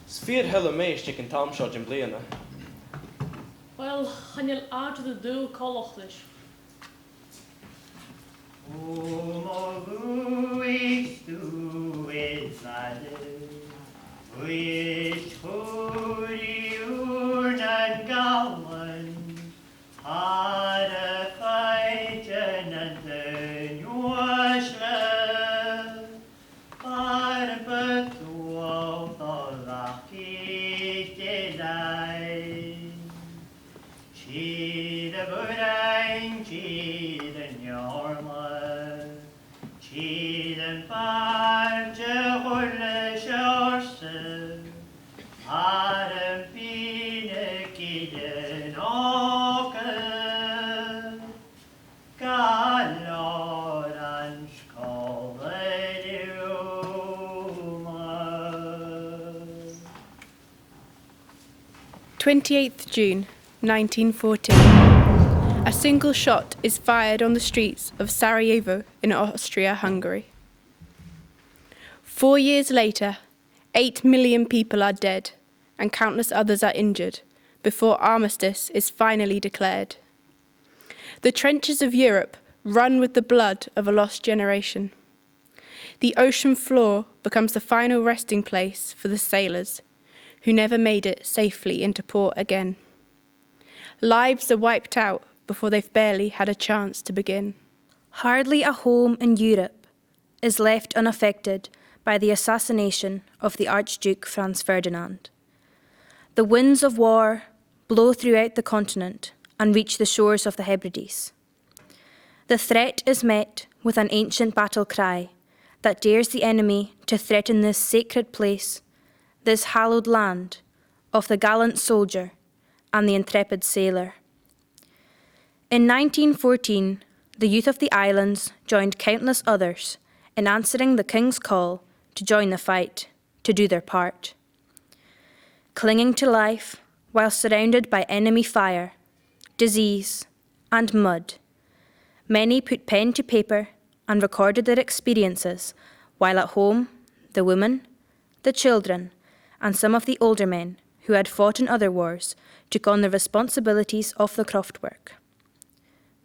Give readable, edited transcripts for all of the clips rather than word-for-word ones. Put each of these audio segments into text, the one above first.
Sfear hella meist ik in Tamshad in Bliana. Wel, gaan je uit de deur kollochtjes. O Louis, du is which holy urn gowan had a fight and the Nuasle, but to all the lucky delight. She the burning, she the normal, she the parge hulle shorse, Adam fine kiden oke, Galoran skole diuma. 28th June 1914. A single shot is fired on the streets of Sarajevo in Austria-Hungary. 4 years later, 8 million people are dead and countless others are injured before armistice is finally declared. The trenches of Europe run with the blood of a lost generation. The ocean floor becomes the final resting place for the sailors who never made it safely into port again. Lives are wiped out before they've barely had a chance to begin. Hardly a home in Europe is left unaffected by the assassination of the Archduke Franz Ferdinand. The winds of war blow throughout the continent and reach the shores of the Hebrides. The threat is met with an ancient battle cry that dares the enemy to threaten this sacred place, this hallowed land of the gallant soldier and the intrepid sailor. In 1914, the youth of the islands joined countless others in answering the King's call to join the fight, to do their part. Clinging to life while surrounded by enemy fire, disease, and mud, many put pen to paper and recorded their experiences, while at home, the women, the children, and some of the older men who had fought in other wars took on the responsibilities of the craftwork.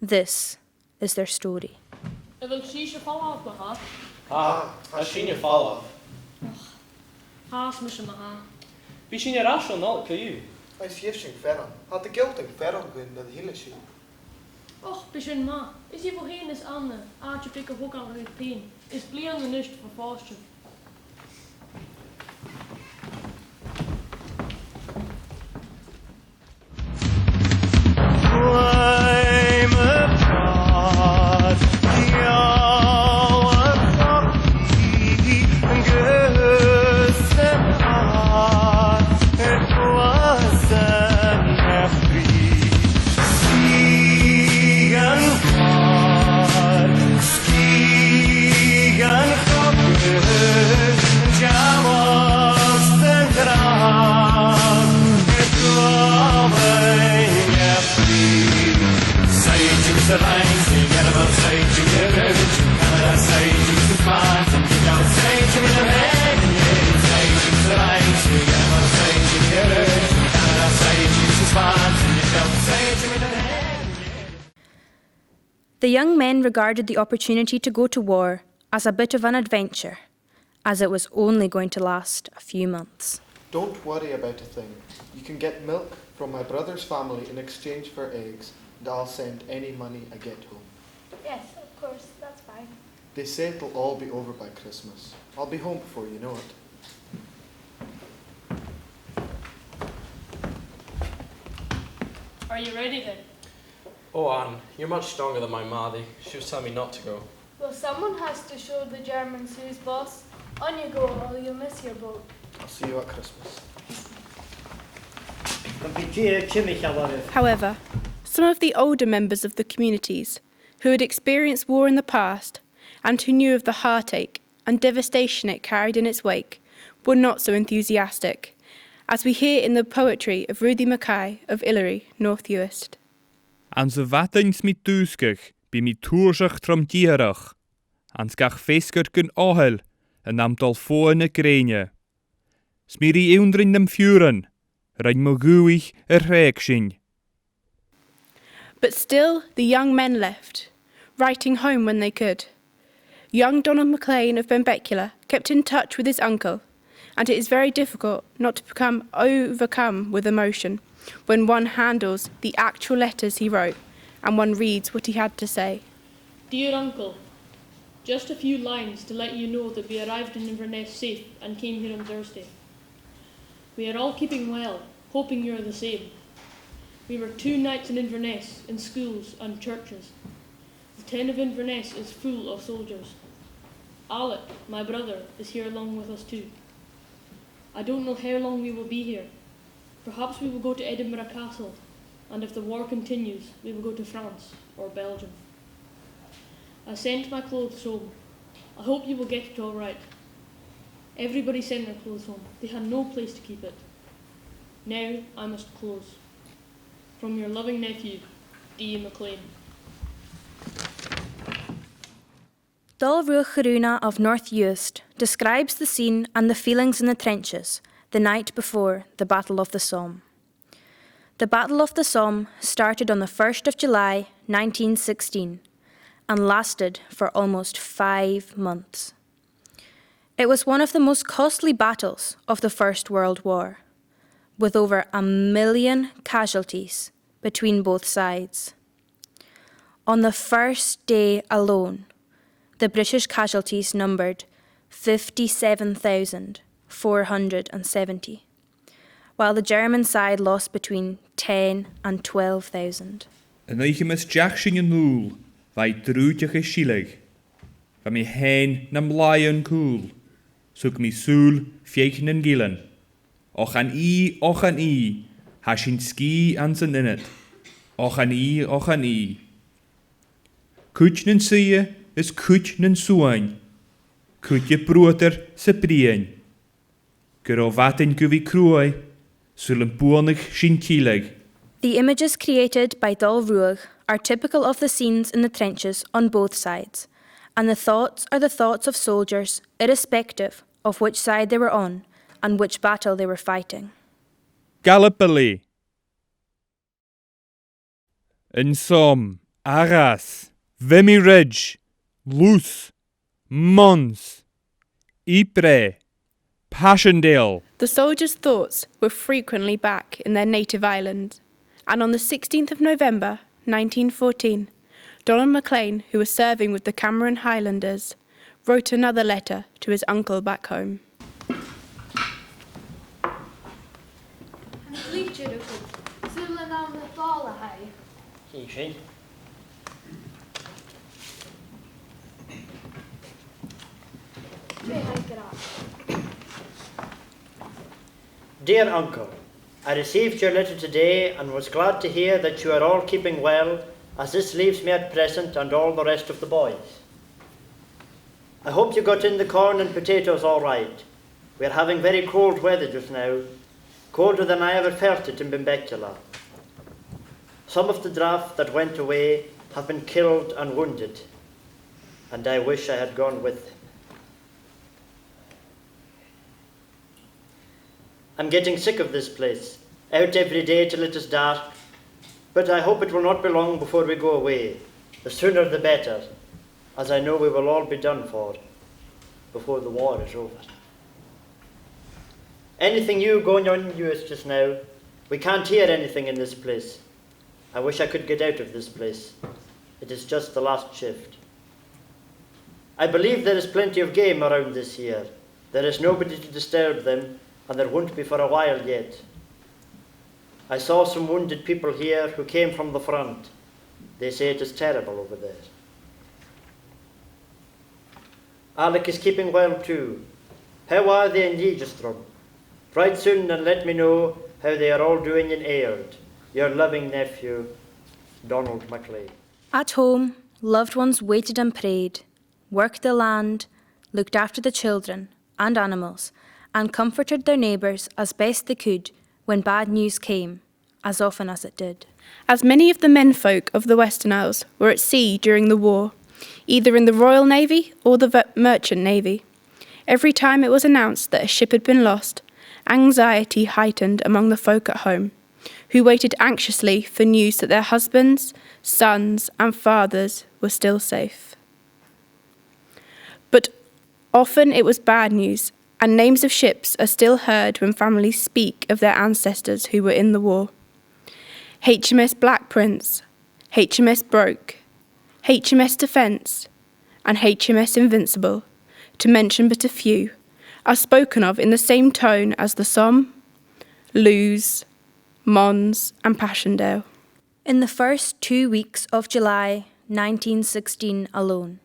This is their story. Ik wil je vallen op me gaan. Als je je vallen. Haas me ze me gaan. Wie zien je rasch al kan je? Hij is hier zijn verre. Had de geld in verre gaan dat hele shit. Och, bisschen ma. Is hier voorheen is Anne. Aartje pikken ook al uit pijn. Is bliande nicht voor vastje. I'm a The young men regarded the opportunity to go to war as a bit of an adventure, as it was only going to last a few months. Don't worry about a thing. You can get milk from my brother's family in exchange for eggs, and I'll send any money I get home. Yes, of course, that's fine. They say it'll all be over by Christmas. I'll be home before you know it. Are you ready then? Oh, Anne, you're much stronger than my Maddie. She was telling me not to go. Well, someone has to show the Germans who's boss. On you go, or you'll miss your boat. I'll see you at Christmas. However, some of the older members of the communities who had experienced war in the past and who knew of the heartache and devastation it carried in its wake were not so enthusiastic, as we hear in the poetry of Rudy Mackay of Illyrie, North Uist. An ze wattings mit dúskach, bi mi túrsach trom diarach. Ans gach fesgur gun áhel, yn amdol ffo yn y greine. Smiri ewndrin ym ffuren, rhaid mo gwych y rheg sy'n. But still the young men left, writing home when they could. Young Donald MacLean of Benbecula kept in touch with his uncle, and it is very difficult not to become overcome with emotion when one handles the actual letters he wrote and one reads what he had to say. Dear Uncle, just a few lines to let you know that we arrived in Inverness safe and came here on Thursday. We are all keeping well, hoping you are the same. We were 2 nights in Inverness, in schools and churches. The town of Inverness is full of soldiers. Àite, my brother, is here along with us too. I don't know how long we will be here. Perhaps we will go to Edinburgh Castle, and if the war continues, we will go to France or Belgium. I sent my clothes home. I hope you will get it all right. Everybody sent their clothes home. They had no place to keep it. Now I must close. From your loving nephew, Diardaoin MacLean. Dul Ruach of North Uist describes the scene and the feelings in the trenches the night before the Battle of the Somme. The Battle of the Somme started on the 1st of July 1916 and lasted for almost 5 months. It was one of the most costly battles of the First World War, with over 1 million casualties between both sides. On the first day alone, the British casualties numbered 57,470, while the German side lost between 10 and 12,000. Yn eich ymys Jack sy'n yn nŵl, fai drwydych y sileg. Fa mi hen na mlai yn cŵl, sŵg mi sŵl fieich yn gilen. Ochan i, ha sy'n sgi ans yn ynet. Ochan i. Cwt nyn sy'n is cwt nyn sŵain. Cwt y brwder sy brien. Gyro fatyn gyfi crwy, sŵl yn bwonach sy'n cileg. The images created by Dul Ruach are typical of the scenes in the trenches on both sides, and the thoughts are the thoughts of soldiers, irrespective of which side they were on and which battle they were fighting. Gallipoli. Yn Somme, Arras, Vimy Ridge, Luce, Mons, Ypres, Passchendaele. The soldiers' thoughts were frequently back in their native island, and on the 16th of November 1914, Donald MacLean, who was serving with the Cameron Highlanders, wrote another letter to his uncle back home. Dear Uncle, I received your letter today and was glad to hear that you are all keeping well, as this leaves me at present and all the rest of the boys. I hope you got in the corn and potatoes all right. We are having very cold weather just now, colder than I ever felt it in Benbecula. Some of the draft that went away have been killed and wounded, and I wish I had gone with them. I'm getting sick of this place, out every day till it is dark, but I hope it will not be long before we go away. The sooner the better, as I know we will all be done for before the war is over. Anything new going on in US just now? We can't hear anything in this place. I wish I could get out of this place. It is just the last shift. I believe there is plenty of game around this year. There is nobody to disturb them, and there won't be for a while yet. I saw some wounded people here who came from the front. They say it is terrible over there. Alec is keeping well too. How are they in Oidhche? Write soon and let me know how they are all doing in Aird. Your loving nephew, Donald MacLean. At home, loved ones waited and prayed, worked the land, looked after the children and animals, and comforted their neighbours as best they could when bad news came, as often as it did. As many of the menfolk of the Western Isles were at sea during the war, either in the Royal Navy or the Merchant Navy, Every time it was announced that a ship had been lost, anxiety heightened among the folk at home, who waited anxiously for news that their husbands, sons, and fathers were still safe. But often it was bad news, and names of ships are still heard when families speak of their ancestors who were in the war. HMS Black Prince, HMS Broke, HMS Defence, and HMS Invincible, to mention but a few, are spoken of in the same tone as the Somme, Lewes, Mons, and Passchendaele. In the first 2 weeks of July 1916 alone,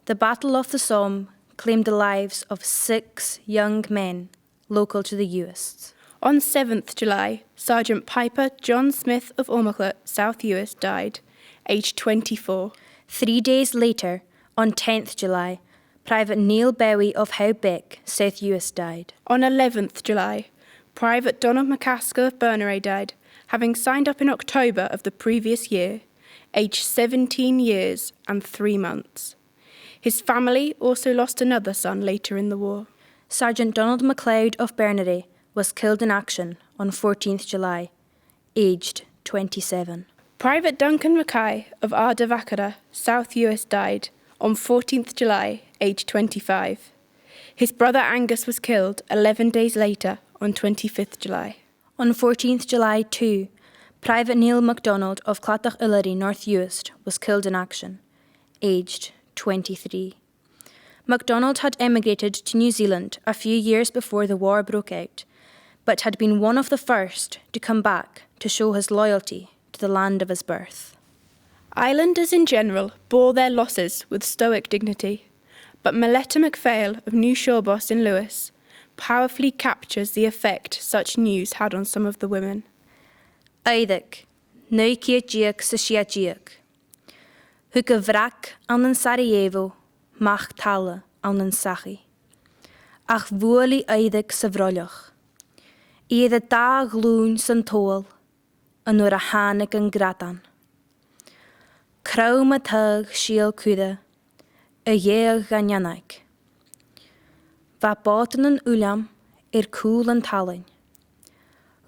the Battle of the Somme claimed the lives of 6 young men local to the Uists. On 7th July, Sergeant Piper John Smith of Lìonacleit, South Uist, died, aged 24. 3 days later, on 10th July, Private Neil Bowie of Howbeck, South Uist, died. On 11th July, Private Donald McCaskill of Berneray died, having signed up in October of the previous year, aged 17 years and 3 months. His family also lost another son later in the war. Sergeant Donald MacLeod of Berneray was killed in action on 14th July, aged 27. Private Duncan Mackay of Ardavacada, South Uist, died on 14th July, aged 25. His brother Angus was killed 11 days later on 25th July. On 14th July too, Private Neil MacDonald of Clatach Ullary, North Uist, was killed in action, aged 23. MacDonald had emigrated to New Zealand a few years before the war broke out, but had been one of the first to come back to show his loyalty to the land of his birth. Islanders in general bore their losses with stoic dignity, but Meletta MacPhail of New Shawboss in Lewis powerfully captures the effect such news had on some of the women. Oidhche, neu ciagiach sa siagiach. Hu gavrak an an Sarajevo, mach tala an an sachi. Ach vuoli Oidhche sa vrolach. Iad a da glún san tôl, an ur a hanig an gratan. Crow ma tug shiel cuda, a yeag ganyanag. Va boten an ulam cool an talin.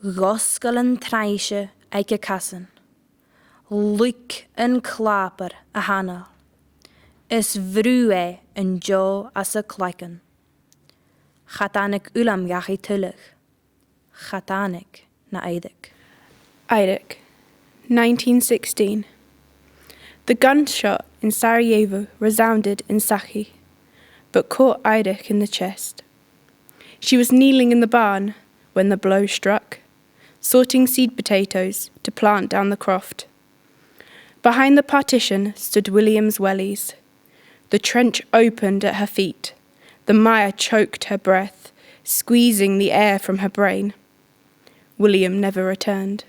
Gosgal an traishe eike kassen. Luik an klaper a hanal. Is vrue an jo as a klaken. Chatanig ulam gachi tullig. Chatanig na Oidhche. Oidhche, 1916. The gunshot in Sarajevo resounded in Sachi, but caught Oidhche in the chest. She was kneeling in the barn when the blow struck, sorting seed potatoes to plant down the croft. Behind the partition stood William's wellies. The trench opened at her feet. The mire choked her breath, squeezing the air from her brain. William never returned.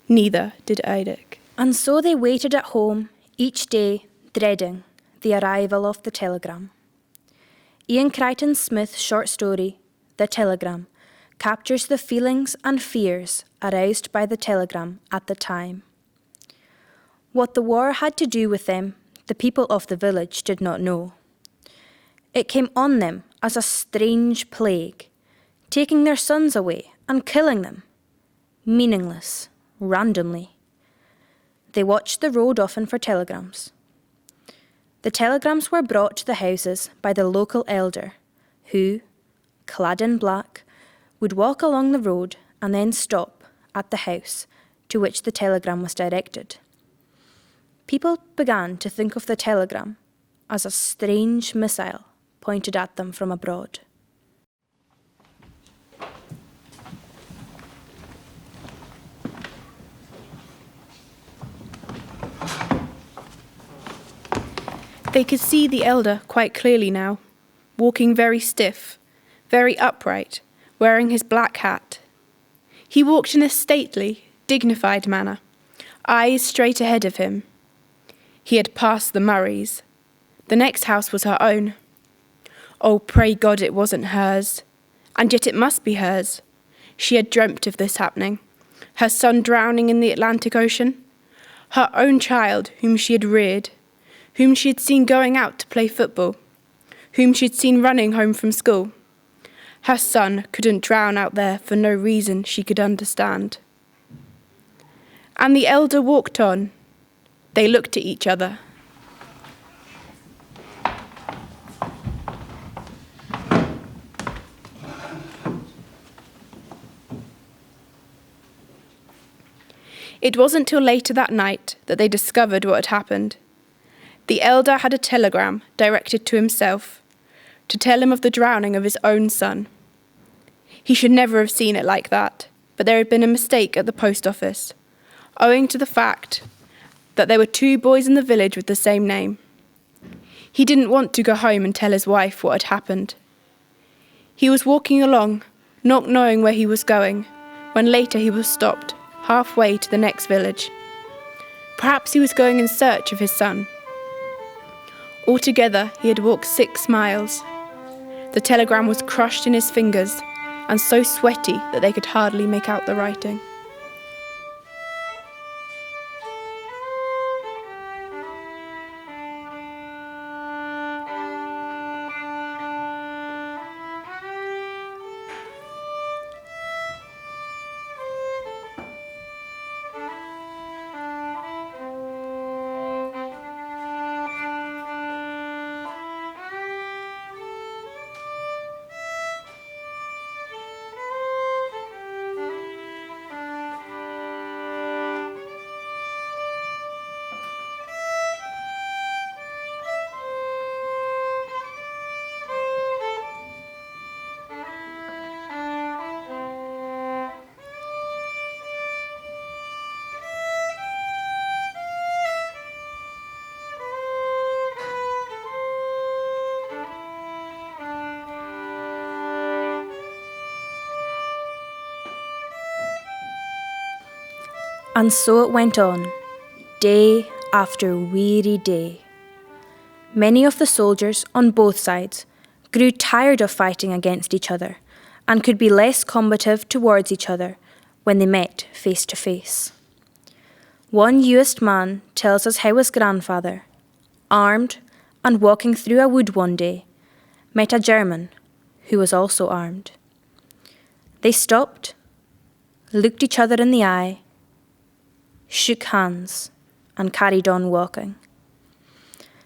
Neither did Oidhche. And so they waited at home each day, dreading the arrival of the telegram. Ian Crichton Smith's short story, The Telegram, captures the feelings and fears aroused by the telegram at the time. What the war had to do with them, the people of the village did not know. It came on them as a strange plague, taking their sons away and killing them, meaningless, randomly. They watched the road often for telegrams. The telegrams were brought to the houses by the local elder, who, clad in black, would walk along the road and then stop at the house to which the telegram was directed. People began to think of the telegram as a strange missile pointed at them from abroad. They could see the elder quite clearly now, walking very stiff, very upright, wearing his black hat. He walked in a stately, dignified manner, eyes straight ahead of him. He had passed the Murrays. The next house was her own. Oh, pray God it wasn't hers. And yet it must be hers. She had dreamt of this happening. Her son drowning in the Atlantic Ocean. Her own child, whom she had reared, whom she had seen going out to play football, whom she'd seen running home from school. Her son couldn't drown out there for no reason she could understand. And the elder walked on. They looked at each other. It wasn't till later that night that they discovered what had happened. The elder had a telegram directed to himself to tell him of the drowning of his own son. He should never have seen it like that, but there had been a mistake at the post office, owing to the fact that there were 2 boys in the village with the same name. He didn't want to go home and tell his wife what had happened. He was walking along, not knowing where he was going, when later he was stopped halfway to the next village. Perhaps he was going in search of his son. Altogether, he had walked 6 miles. The telegram was crushed in his fingers and so sweaty that they could hardly make out the writing. And so it went on, day after weary day. Many of the soldiers on both sides grew tired of fighting against each other and could be less combative towards each other when they met face to face. One Uist man tells us how his grandfather, armed and walking through a wood one day, met a German who was also armed. They stopped, looked each other in the eye, shook hands, and carried on walking.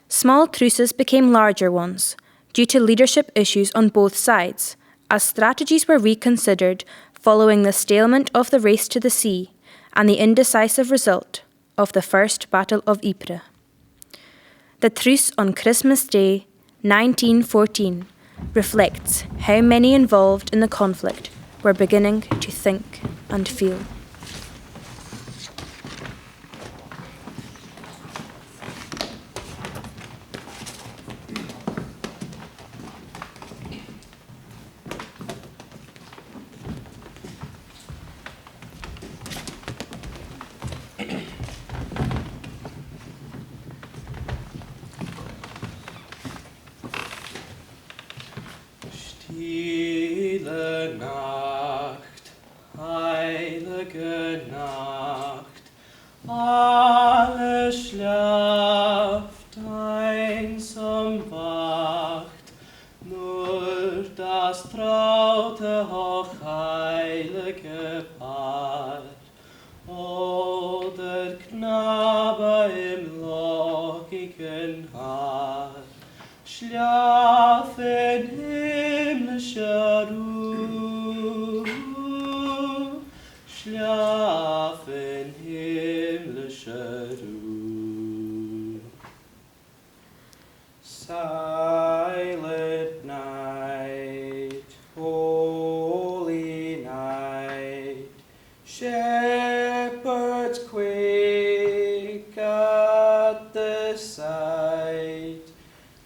Small truces became larger ones due to leadership issues on both sides, as strategies were reconsidered following the stalemate of the race to the sea and the indecisive result of the First Battle of Ypres. The truce on Christmas Day, 1914, reflects how many involved in the conflict were beginning to think and feel. Stille Nacht, heilige Nacht, alles schlaft, einsam wacht, nur das traute hochheilige Paar. O der Knabe im lockigen Haar, schlaf in himmlischer Ruhe, schlaf in himmlischer Ruhe. Silent night, holy night, shepherds quake at the sight.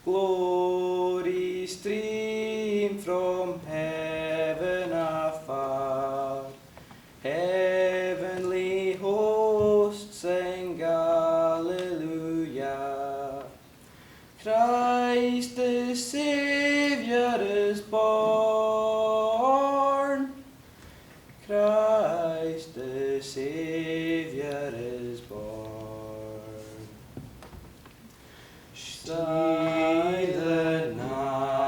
Glory stream from heaven afar. Heavenly hosts sing Hallelujah. Christ the Savior is born. Christ the Savior is born. Silent night.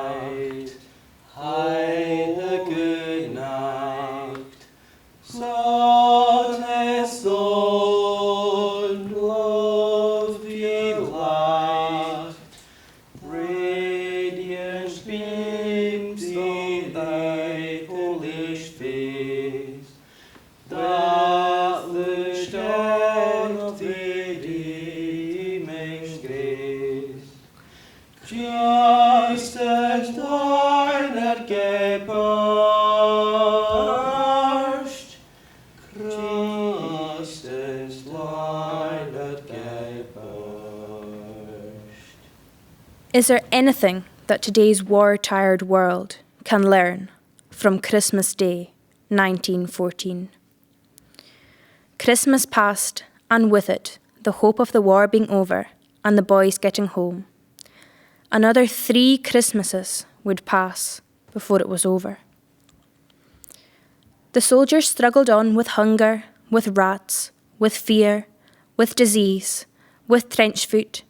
Dìleab geburst. Christus Dìleab geburst. Is there anything that today's war-tired world can learn from Christmas Day, 1914? Christmas passed, and with it, the hope of the war being over and the boys getting home. Another 3 Christmases would pass before it was over. The soldiers struggled on with hunger, with rats, with fear, with disease, with trench foot,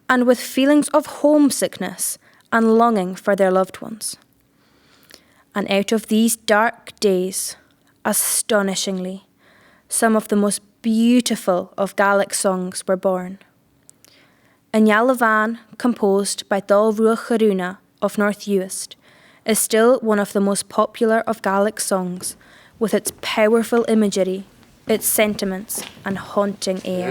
and with feelings of homesickness and longing for their loved ones. And out of these dark days, astonishingly, some of the most beautiful of Gaelic songs were born. Dileab, composed by Dàirdaoin of North Uist, is still one of the most popular of Gaelic songs, with its powerful imagery, its sentiments, and haunting air.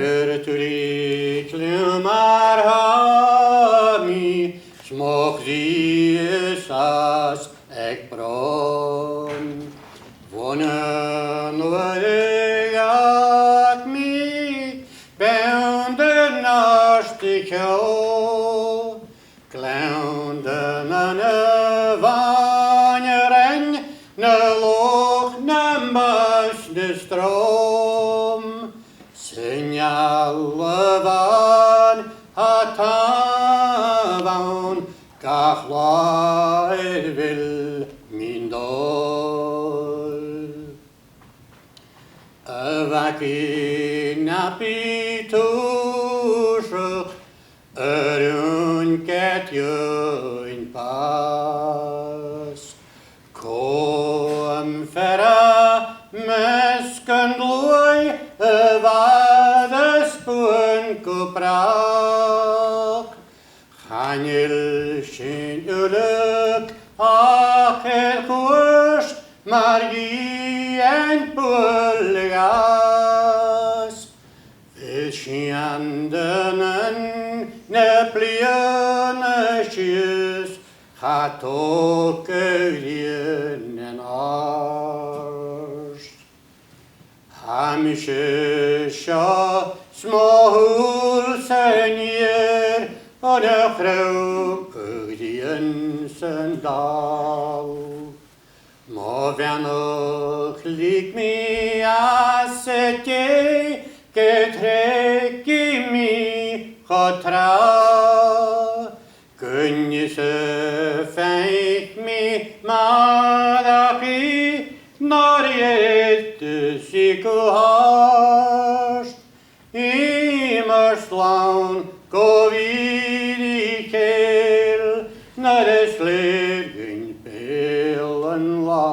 Dileab hatavan ghabh vil mindol. Avakin apitushuk get you in pass. Kom fera mesken gloi vades punko prak. Chanil shin uluk acher kurs margi en pulgas. Vishiandenen ne pliene schius hatok en ars. Hamische sha smahul senier on a grauw ugdien sendal. Ma vänner lik mi asetje getrek i mi chatra. Kunnisse feik mi madaki norjete sikuhast. Immer slaun gå vid i kel när det slegen pelen la.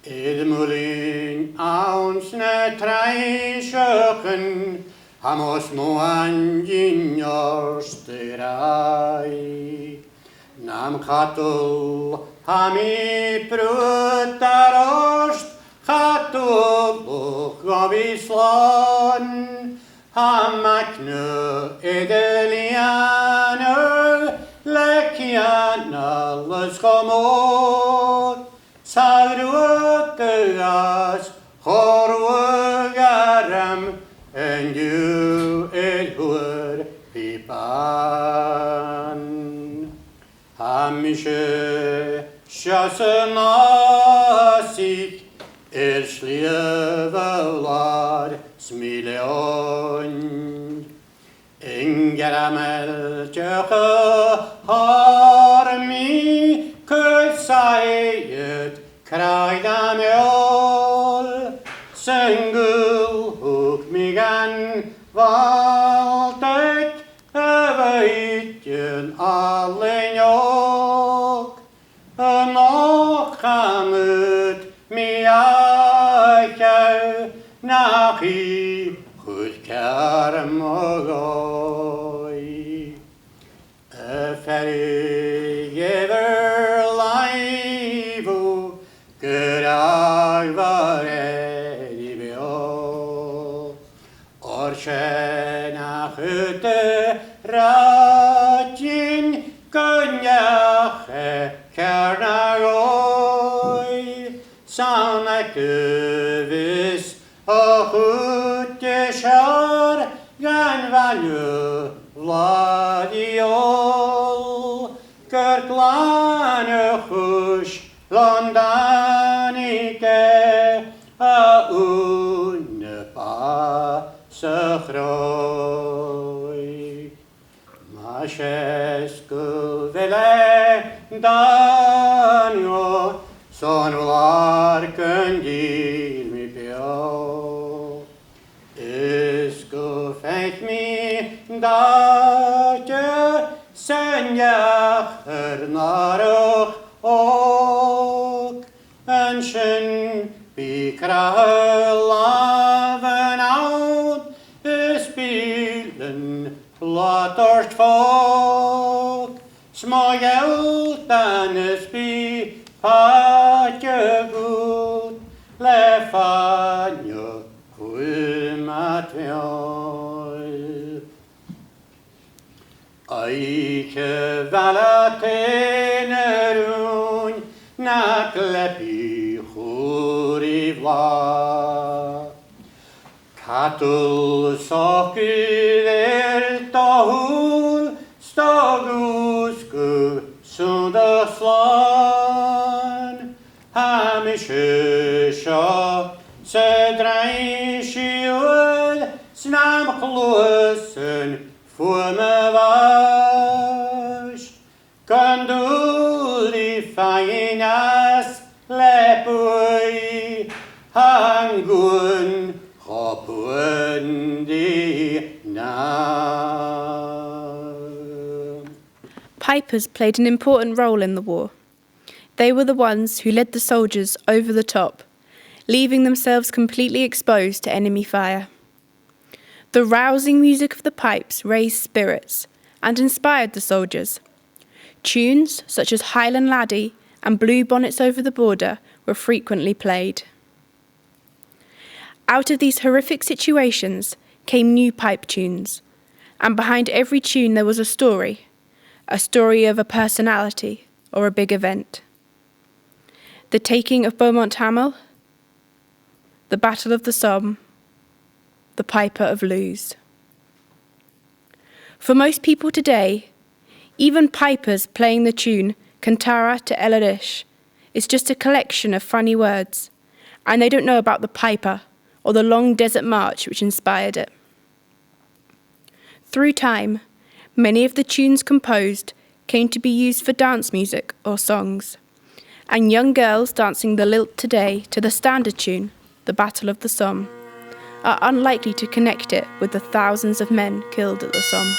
Edmulin aunsne treisjöken hamos moan jinjorsterai. Nam katul hami prutarost katul gavislan. Hamaknu edelianu lekiana leskomot. Sagrukas horwagaram and you it would be pan. Hamische shasenasik slievelad smileon. Ingeramel tjöke harmi kutsayet kraidamjol. Sengul hukmigan valtet öveitjen allenjok. Nochamut miakau nachi chudkarmogoi. Fergever laivu gudagvarevio. Oidhche nach hütte ratjin go Gynneach Carnaroi, Samhain vis Oidhche shar gan vannu ladiol, Kirklanne chush Londanike a unpa sachroi. Sgoil Lìonacleit son larken gil mi pio. Go feit mi daadje senjach narach ook. En sin bikrah laven out spielen Lottert folk, små hjältarnes by, patje god, lefanje kulmat väl. Àite valatenerun, na klepi churi vla. Cattle soculir tahul, stogusku sundaslan. Hamishisha sedreishiul, snam chlusen fumavash. Kanduli fainas lepui, hangun Pipers played an important role in the war. They were the ones who led the soldiers over the top, leaving themselves completely exposed to enemy fire. The rousing music of the pipes raised spirits and inspired the soldiers. Tunes such as Highland Laddie and Blue Bonnets Over the Border were frequently played. Out of these horrific situations came new pipe tunes, and behind every tune there was a story of a personality or a big event. The taking of Beaumont Hamel, the Battle of the Somme, the Piper of Lewes. For most people today, even pipers playing the tune Cantara to Eladish is just a collection of funny words, and they don't know about the piper or the long desert march which inspired it. Through time, many of the tunes composed came to be used for dance music or songs, and young girls dancing the lilt today to the standard tune, the Battle of the Somme, are unlikely to connect it with the thousands of men killed at the Somme.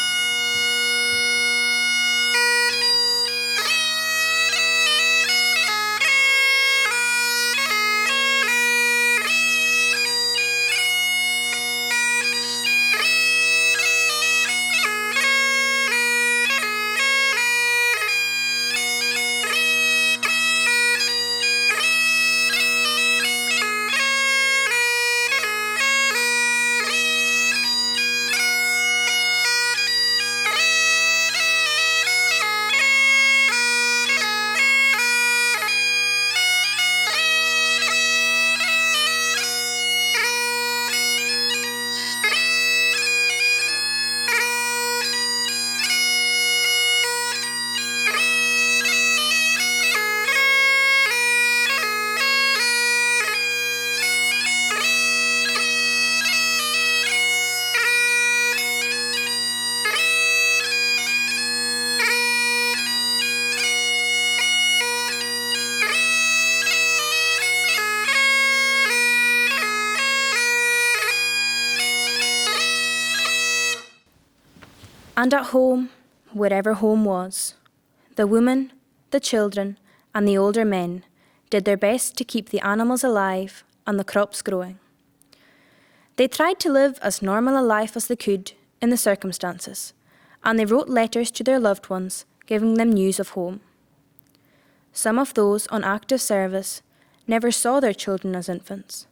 And at home, wherever home was, the women, the children, and the older men did their best to keep the animals alive and the crops growing. They tried to live as normal a life as they could in the circumstances, and they wrote letters to their loved ones, giving them news of home. Some of those on active service never saw their children as infants.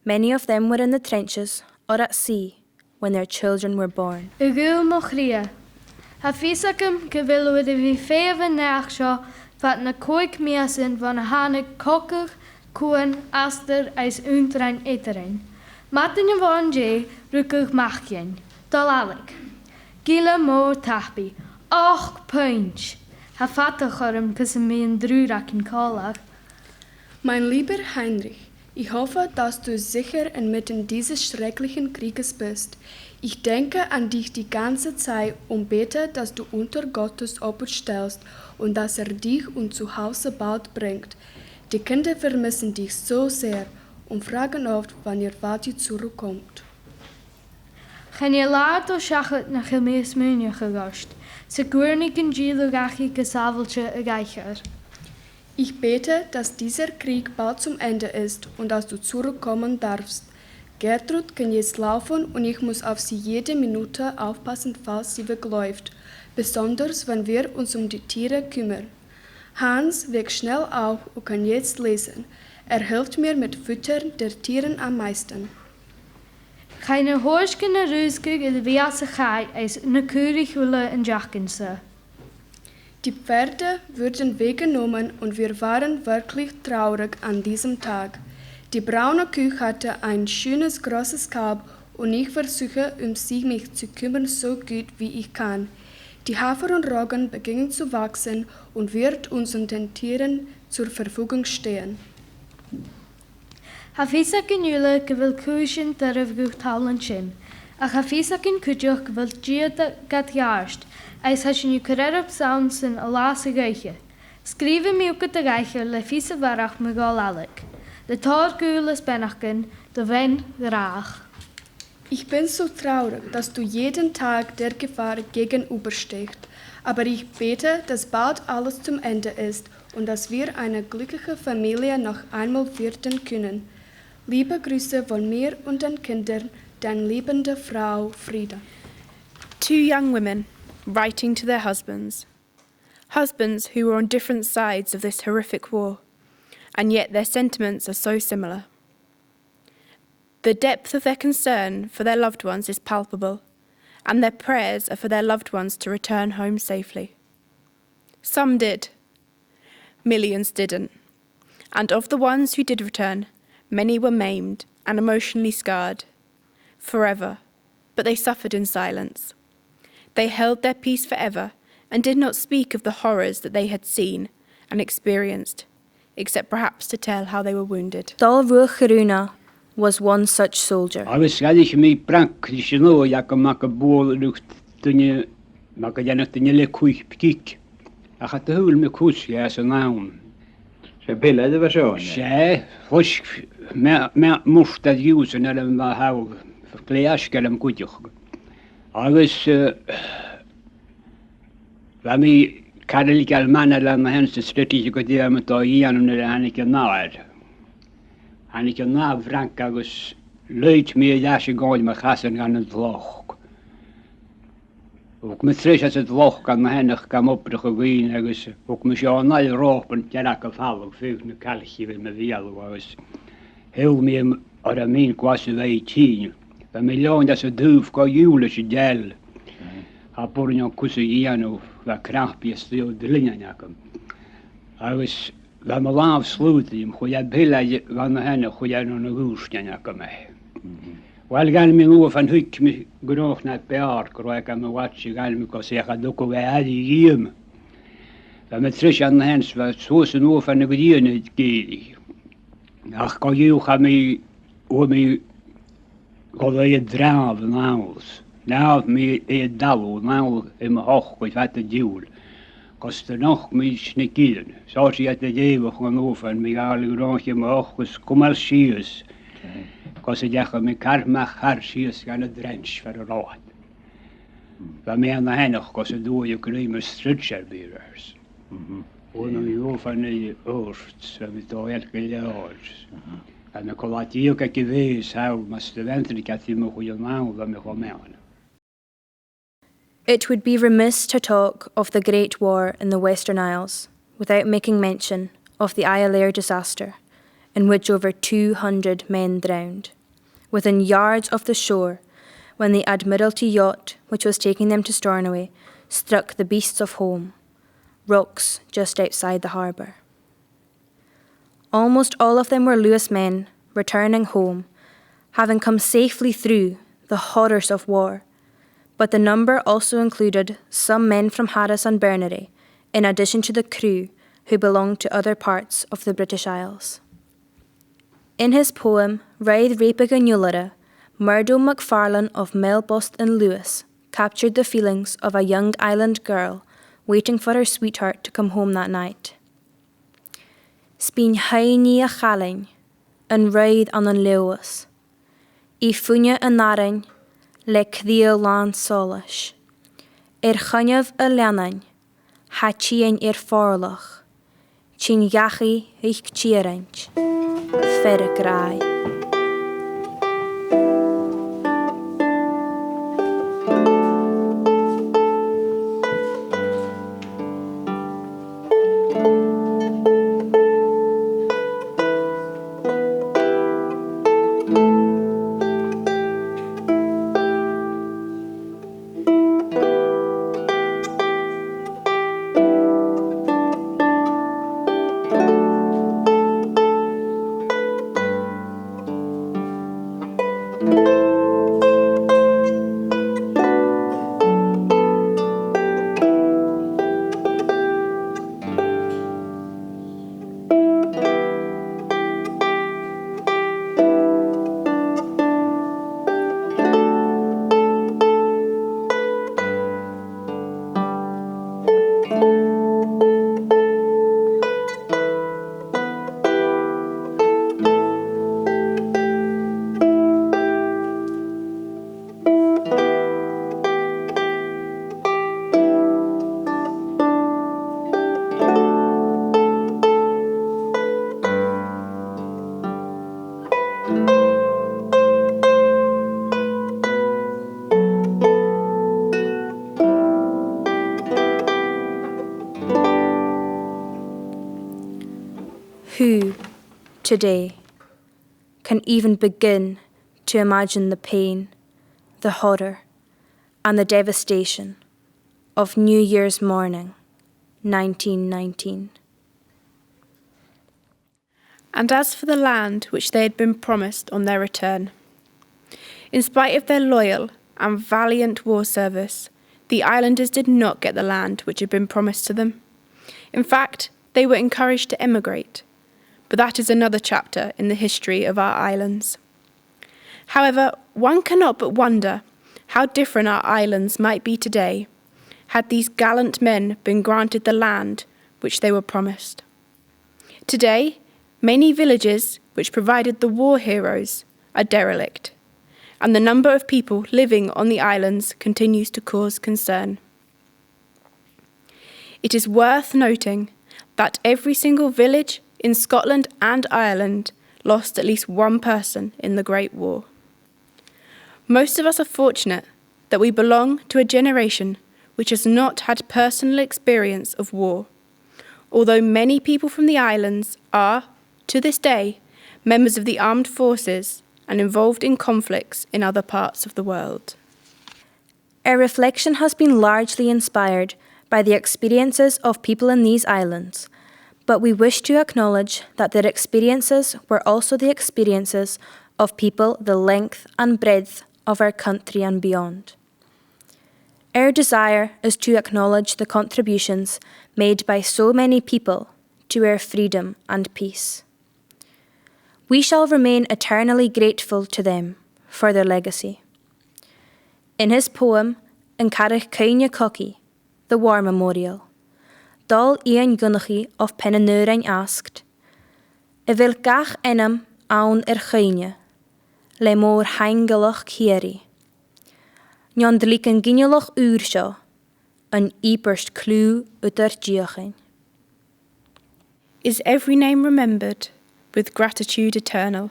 Many of them were in the trenches or at sea when their children were born. Sgoil Lìonacleit, Ha físacum go bhfuil a bhí féamh neach seo fat na cóig miasin van a hána cocker, cuan, astar as úntrein éterein. Matin a bhain dé rucach machcin, Dileab. Gila mór tappi, 8 points. Ha fata chorm cos a mé an drúrach in cálach. Mein lieber Heinrich, ich hoffe, dass du sicher inmitten dieses schrecklichen Krieges bist. Ich denke an dich die ganze Zeit und bete, dass du unter Gottes Obhut stellst und dass dich und zu Hause bald bringt. Die Kinder vermissen dich so sehr und fragen oft, wann ihr Vati zurückkommt. Gan je laat o siachat na gemees muine gegast. Sgoil Lìonacleit gesaveltje a geicher. Ich bete, dass dieser Krieg bald zum Ende ist und dass du zurückkommen darfst. Gertrud kann jetzt laufen und ich muss auf sie jede Minute aufpassen, falls sie wegläuft, besonders wenn wir uns um die Tiere kümmern. Hans wächst schnell auf und kann jetzt lesen. Er hilft mir mit Füttern der Tieren am meisten. Keine Horschkene Rüskig in de Wiase Gai als ne Körig Hulle in Jackense. Die Pferde wurden weggenommen und wir waren wirklich traurig an diesem Tag. Die braune Kuh hatte ein schönes großes Kalb und ich versuche, sie mich zu kümmern so gut wie ich kann. Die Hafer und Roggen beginnen zu wachsen und wird uns und den Tieren zur Verfügung stehen. Hafisakin Jule gewil Kuschen derf guch tàlant shim. Ach hafisakin kudjoch gewil Diardaoin gat jaarst. Eis hashin u kererop soundsen a lase geiche. Skrive mi ook de geiche le fise warach me gal alek. De tar gules benachken, de wen graag. Ich bin so traurig, dass du jeden Tag der Gefahr gegenüberstehst. Aber ich bete, dass bald alles zum Ende ist und dass wir eine glückliche Familie noch einmal werden können. Liebe Grüße von mir und den Kindern, deine liebende Frau Frieda. 2 young women writing to their husbands. Husbands who were on different sides of this horrific war, and yet their sentiments are so similar. The depth of their concern for their loved ones is palpable, and their prayers are for their loved ones to return home safely. Some did. Millions didn't. And of the ones who did return, many were maimed and emotionally scarred. Forever. But they suffered in silence. They held their peace forever and did not speak of the horrors that they had seen and experienced, except perhaps to tell how they were wounded. Dàilrúch was one such soldier. Agus gadich mi brank di sino jak mak bol lucht tunje mak janat tunje le kuich ptik. Achat hul me kus ja so naun. Se pillade version. Se hosk me musta jusen eller ma hau kleaskelem kutjoch. Agus vami kadelikal manala ma hens strategic idea met ian under hanike naad. Hanike na frank agus leut me jasje gooi me gassen aan het vlog. Ook met tres als het vlog kan me hennig kam op de gewien agus ook me zo na ropen jarak afval veel ne kalkje wil me wel was heel meer aramin kwasse wij 10. Van miljoen dat ze doof ko julische del. Ha pornjo kusse iano va krampje stil de linjanakam. Agus va me laaf sluiten goeie billa van henne goeie no goestjanakam. Wel gan mi nu van huk mi groch na pear kroek am watch gan mi ko se ga doko we adi yim. Va me trish an hens va so se nu van de gediene gedi. Ach ko ju ga mi o mi God je draaf naals. Nou me je dal nou in mijn hoog wat wat de duel. Kost er nog me snikken. Zoals je het eeuwig gaan over en me al rondje mijn hoog kom al sies. Kost je zeggen me karma har sies gaan het drench voor de rood. Van mij aan de hennig kost het door je kruime stretcherbeers. En dan je van de oorst, van het elke jaar. En ik kon laten je ook geweest houden, maar studenten die had me goede naam van me gaan. It would be remiss to talk of the Great War in the Western Isles without making mention of the Iolair disaster, in which over 200 men drowned, within yards of the shore when the Admiralty yacht, which was taking them to Stornoway, struck the beasts of home, rocks just outside the harbour. Almost all of them were Lewis men returning home, having come safely through the horrors of war, but the number also included some men from Harris and Berneray, in addition to the crew who belonged to other parts of the British Isles. In his poem Raidd Réipige Nuailire, Murdo MacFarlane of Melbost in Lewis captured the feelings of a young island girl waiting for her sweetheart to come home that night. Spín haini a chalain, an raid an lewis, I funne a narin, le cdío lan solas. Chanyamh a leanain, ha tíin forlach, chin gachi ich tíaraint, fer grai. Who, today, can even begin to imagine the pain, the horror, and the devastation of New Year's morning, 1919? And as for the land which they had been promised on their return, in spite of their loyal and valiant war service, the islanders did not get the land which had been promised to them. In fact, they were encouraged to emigrate. But that is another chapter in the history of our islands. However, one cannot but wonder how different our islands might be today had these gallant men been granted the land which they were promised. Today, many villages which provided the war heroes are derelict, and the number of people living on the islands continues to cause concern. It is worth noting that every single village in Scotland and Ireland lost at least one person in the Great War. Most of us are fortunate that we belong to a generation which has not had personal experience of war, although many people from the islands are, to this day, members of the armed forces and involved in conflicts in other parts of the world. Our reflection has been largely inspired by the experiences of people in these islands, but we wish to acknowledge that their experiences were also the experiences of people the length and breadth of our country and beyond. Our desire is to acknowledge the contributions made by so many people to our freedom and peace. We shall remain eternally grateful to them for their legacy. In his poem, An Carach Caine Cocky, The War Memorial, Dal Ian Gunnachi of Pennanurin asked, Vil gach enam aun chaine, le mór hangalach chieri. Njan dliken ginjalach uursha, an iperst clue uter diachin. Is every name remembered with gratitude eternal,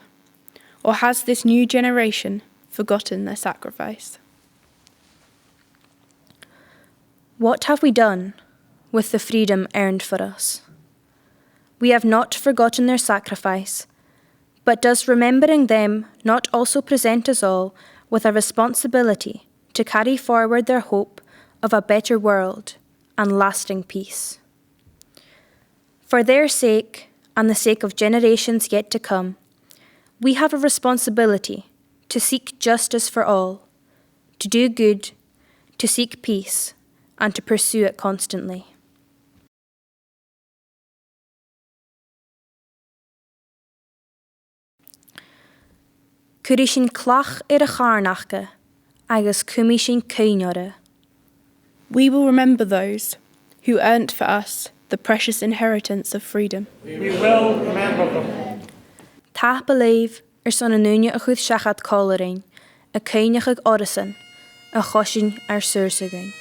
or has this new generation forgotten their sacrifice? What have we done with the freedom earned for us? We have not forgotten their sacrifice, but does remembering them not also present us all with a responsibility to carry forward their hope of a better world and lasting peace. For their sake and the sake of generations yet to come, we have a responsibility to seek justice for all, to do good, to seek peace, and to pursue it constantly. Cuirí sin clach a charnachcha, agus cumí sin céineora. We will remember those who earned for us the precious inheritance of freedom. We will remember them. Tá Dileab son anúine a chomharrachadh cáilín, a céineach ag orasan, a chosin ar suasagain.